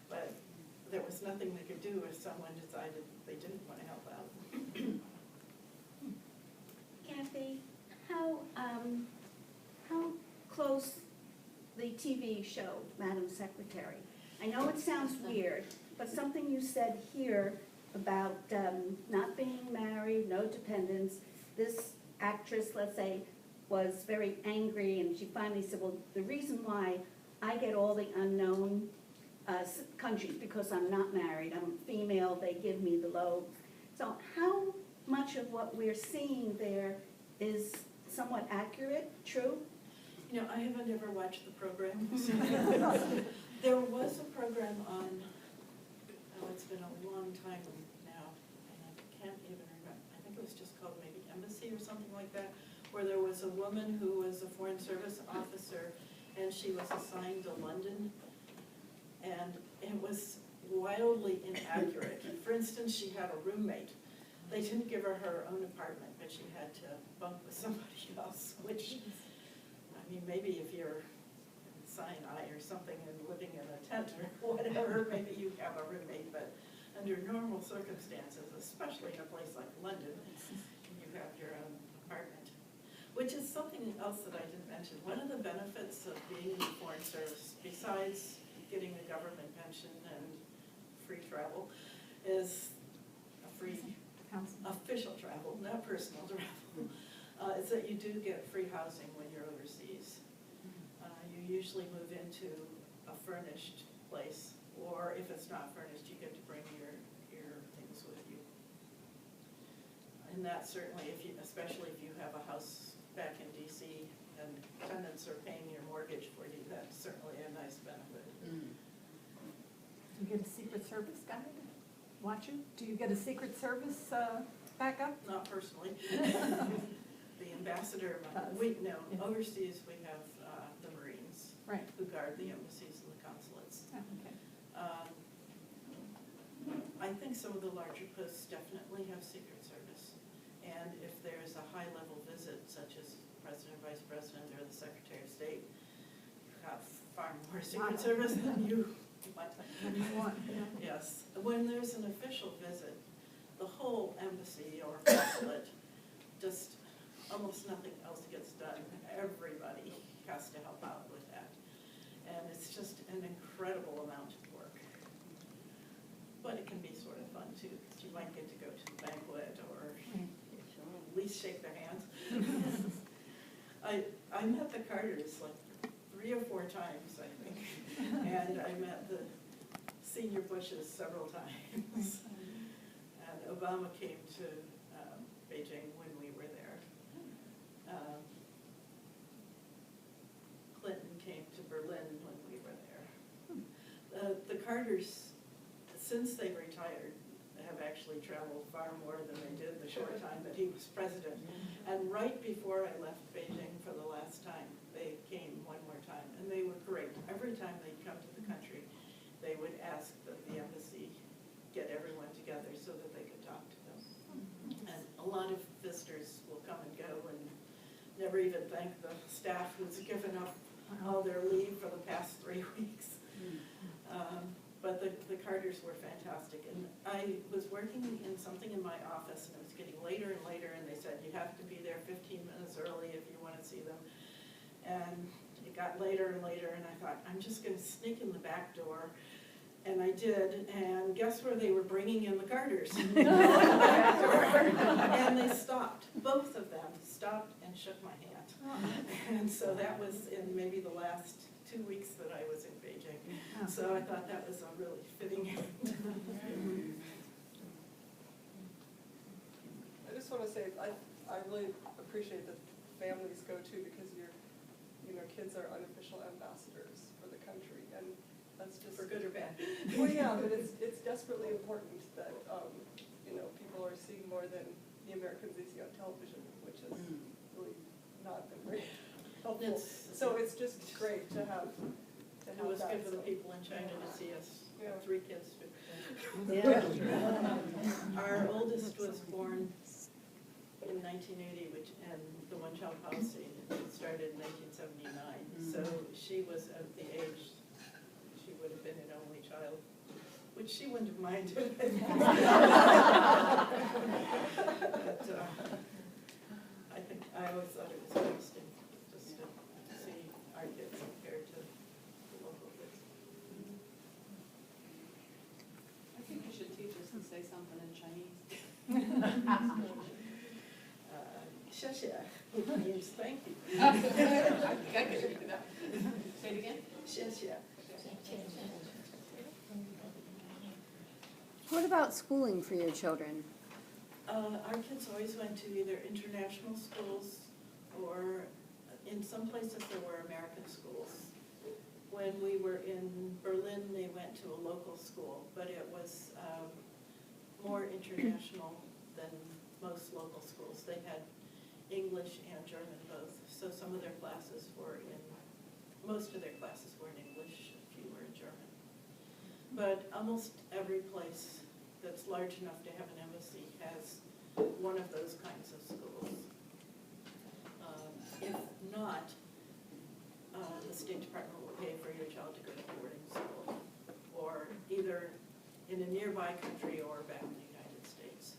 but there was nothing they could do if someone decided they didn't want to help out. Kathy, how close the TV show, Madam Secretary? I know it sounds weird, but something you said here about not being married, no dependents, this actress, let's say, was very angry, and she finally said, well, the reason why I get all the unknown countries, because I'm not married, I'm female, they give me the low. So how much of what we're seeing there is somewhat accurate, true? You know, I haven't ever watched the program. There was a program on, it's been a long time now, and I can't even remember, I think it was just called maybe Embassy or something like that, where there was a woman who was a Foreign Service officer, and she was assigned to London, and it was wildly inaccurate. For instance, she had a roommate. They didn't give her her own apartment, but she had to bunk with somebody else, which, I mean, maybe if you're in Sinai or something and living in a tent or whatever, maybe you have a roommate, but under normal circumstances, especially in a place like London, you have your own apartment. Which is something else that I didn't mention. One of the benefits of being in the Foreign Service, besides getting a government pension and free travel, is a free official travel, not personal travel, is that you do get free housing when you're overseas. You usually move into a furnished place or if it's not furnished, you get to bring your things with you. And that certainly, especially if you have a house back in DC and tenants are paying your mortgage for you, that's certainly a nice benefit. Do you get a Secret Service guy to watch you? Do you get a Secret Service backup? Not personally. The ambassador, no, overseas we have the Marines Right. who guard the embassies and the consulates. Oh, okay. I think some of the larger posts definitely have Secret Service. And if there's a high-level visit, such as President, Vice President, or the Secretary of State, you have far more Secret Service than you might. Want, yeah. Yes. When there's an official visit, the whole embassy or consulate, just almost nothing else gets done. Everybody has to help out with that. And it's just an incredible amount of work. But it can be sort of fun too, because you might get to go to the banquet or at least shake their hands. I met the Carters like 3 or 4 times, I think. And I met the senior Bushes several times. And Obama came to Beijing when we were there. Clinton came to Berlin when we were there. The Carters, since they retired, have actually traveled far more than they did the short time that he was president. And right before I left Beijing for the last time, they came one more time, and they were great. Every time they'd come to the country, they would ask that the embassy get everyone together so that they could talk to them. And a lot of visitors will come and go and never even thank the staff who's given up all their leave for the past 3 weeks. But the Carters were fantastic. And I was working in something in my office, and it was getting later and later, and they said, you have to be there 15 minutes early if you want to see them. And it got later and later, and I thought, I'm just going to sneak in the back door. And I did, and guess where they were bringing in the Carters? And they stopped. Both of them stopped and shook my hand. And so that was in maybe the last 2 weeks that I was in Beijing. So I thought that was a really fitting end. I just want to say, I really appreciate that families go to, because kids are unofficial ambassadors for the country, and that's just. For good or bad. Well, yeah, but it's desperately important that, people are seeing more than the Americans they see on television, which has really not been very helpful. So it's just great to have that. It was good for the people in China to see us. Yeah. 3 kids. Yeah. Our oldest was born in 1980, and the one-child policy started in 1979. So she was at the age she would have been an only child, which she wouldn't have minded. But I always thought it was interesting just to see our kids compared to the local kids. I think you should teach us to say something in Chinese. 谢谢 means thank you. Say it again? 谢谢. What about schooling for your children? Our kids always went to either international schools or in some places there were American schools. When we were in Berlin, they went to a local school, but it was more international than most local schools. They had English and German both, so some of their classes were most of their classes were in English, a few were in German. But almost every place that's large enough to have an embassy has one of those kinds of schools. If not, the State Department will pay for your child to go to boarding school, or either in a nearby country or back in the United States.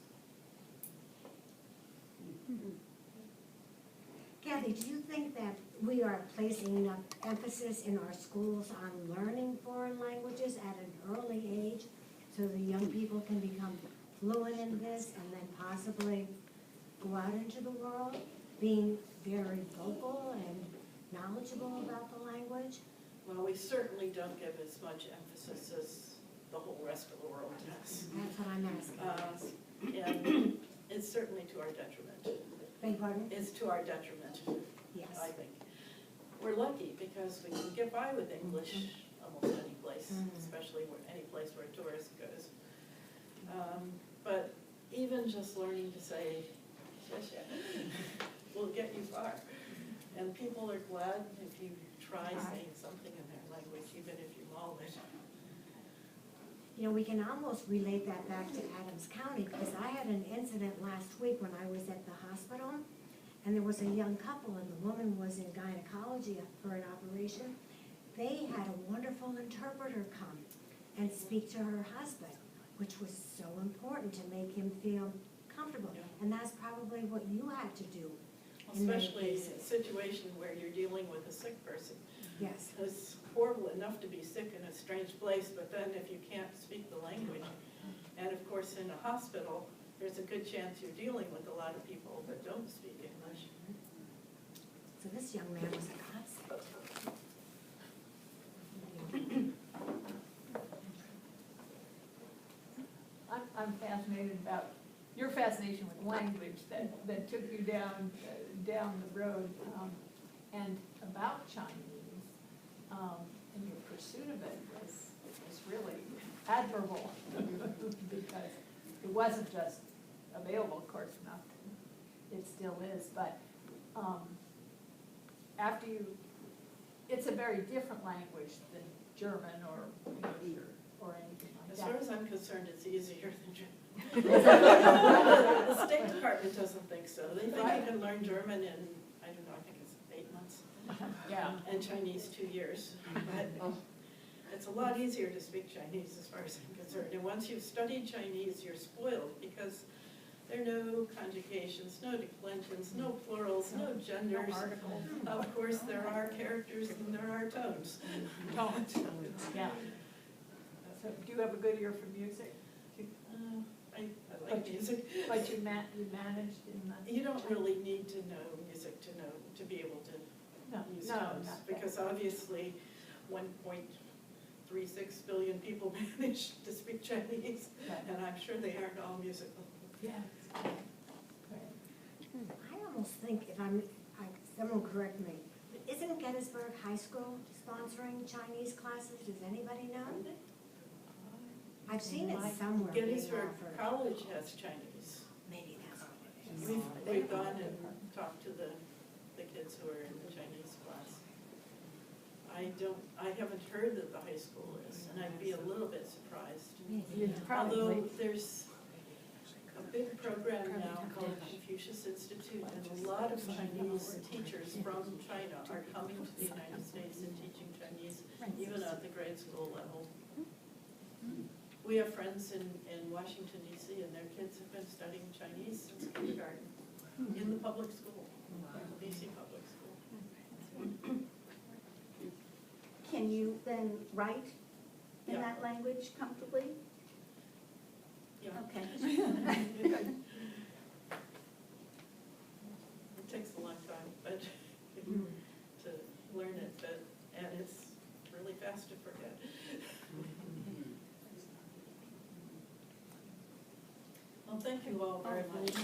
Kathy, do you think that we are placing enough emphasis in our schools on learning foreign languages at an early age so the young people can become fluent in this and then possibly go out into the world being very vocal and knowledgeable about the language? Well, we certainly don't give as much emphasis as the whole rest of the world does. That's what I'm asking. And it's certainly to our detriment. Beg pardon? It's to our detriment, Yes. I think. We're lucky because we can get by with English almost any place, especially any place where a tourist goes. But even just learning to say, "Shasha," will get you far. And people are glad if you try saying something in their language, even if you mull it. You know, we can almost relate that back to Adams County, because I had an incident last week when I was at the hospital, and there was a young couple, and the woman was in gynecology for an operation. They had a wonderful interpreter come and speak to her husband, which was so important to make him feel comfortable. And that's probably what you had to do. in many Especially cases. a situation where you're dealing with a sick person. Yes. It's horrible enough to be sick in a strange place, but then if you can't speak the language, and of course in a hospital, there's a good chance you're dealing with a lot of people that don't speak English. So this young man was a godsend. I'm fascinated about your fascination with language that took you down the road, and about Chinese, and your pursuit of it was really admirable, because it wasn't just available, of course, not, it still is, but after you, it's a very different language than German or English or anything like As that. far as I'm concerned, it's easier than German. The State Department doesn't think so. They think you can learn German in, I don't know, I think it's 8 months. Yeah. And Chinese 2 years. But it's a lot easier to speak Chinese as far as I'm concerned. And once you've studied Chinese, you're spoiled because there are no conjugations, no declensions, no plurals, no genders. No articles. Of course, there are characters and there are tones. Tones, yeah. So do you have a good ear for music? I like music. But you managed in the. You don't really need to know music to be able to use tones, not that. because obviously 1.36 billion people manage to speak Chinese, Right. and I'm sure they aren't all musical. Yeah. I almost think, someone correct me, isn't Gettysburg High School sponsoring Chinese classes? Does anybody know? I've seen it somewhere being Gettysburg offered. College has Chinese. Maybe that's what it is. We've gone and talked to the kids who are in the Chinese class. I haven't heard that the high school is, and I'd be a little bit surprised. Although there's a big program now called Confucius Institute, and a lot of Chinese teachers from China are coming to the United States and teaching Chinese, even at the grade school level. We have friends in Washington DC, and their kids have been studying Chinese since kindergarten in the public school, DC public school. Can you then write in Yeah. that language comfortably? Yeah. Okay. It takes a long time, but to learn it, and it's really fast to forget. Well, thank you all very much.